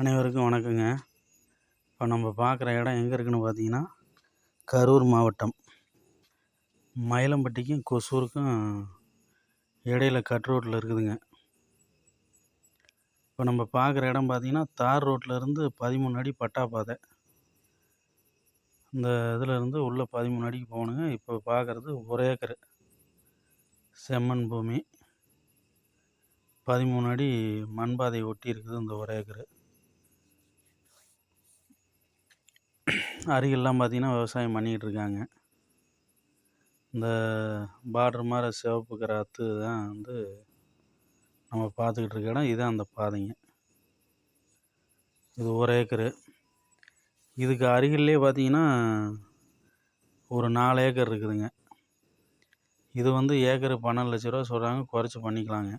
அனைவருக்கும் வணக்கங்க. இப்போ நம்ம பார்க்குற இடம் எங்கே இருக்குன்னு பார்த்தீங்கன்னா, கரூர் மாவட்டம் மயிலம்பட்டிக்கும் கொசூருக்கும் இடையில கட் ரோட்டில் இருக்குதுங்க. இப்போ நம்ம பார்க்குற இடம் பார்த்தீங்கன்னா, தார் ரோட்லேருந்து 13 அடி பட்டா பாதை. இந்த இதிலேருந்து உள்ளே 13 அடிக்கு போகணுங்க. இப்போ பார்க்குறது 1 ஏக்கரு செம்மண் பூமி. 13 அடி மண் பாதையை ஒட்டி இருக்குது இந்த 1 ஏக்கரு. அருகில்லாம் பார்த்தீங்கன்னா விவசாயம் பண்ணிக்கிட்டு இருக்காங்க. இந்த பார்டர் மாதிரி சிவப்பு கிராத்து தான் வந்து நம்ம பார்த்துக்கிட்டு இருக்க இடம். இதுதான் அந்த பாதைங்க. இது 1 ஏக்கரு. இதுக்கு அருகிலே பார்த்தீங்கன்னா ஒரு 4 ஏக்கர் இருக்குதுங்க. இது வந்து ஏக்கரு 12 லட்ச ரூபா சொல்கிறாங்க, குறைச்சி பண்ணிக்கலாங்க.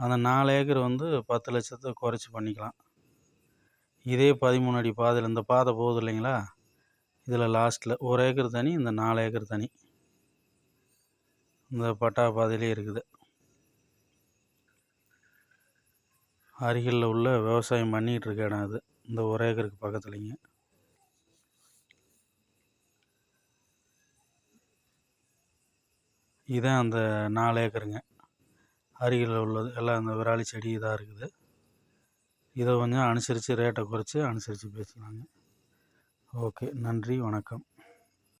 அந்த 4 ஏக்கர் வந்து 10 லட்சத்தை குறைச்சி பண்ணிக்கலாம். இதே 13 அடி பாதையில் இந்த பாதை போகுது இல்லைங்களா, இதில் லாஸ்ட்டில் 1 ஏக்கர் தனி, இந்த 4 ஏக்கர் தனி. இந்த பட்டா பாதையிலே இருக்குது. அருகில் உள்ள விவசாயம் பண்ணிகிட்டு இருக்க இடம் அது. இந்த 1 ஏக்கருக்கு பக்கத்துலேங்க. இதுதான் அந்த 4 ஏக்கருங்க. அருகில் உள்ளது எல்லாம் அந்த விராலி செடி இதாக இருக்குது. இதை கொஞ்சம் அனுசரித்து ரேட்டை குறைச்சி அனுசரித்து பேசலாங்க. ஓகே, நன்றி, வணக்கம்.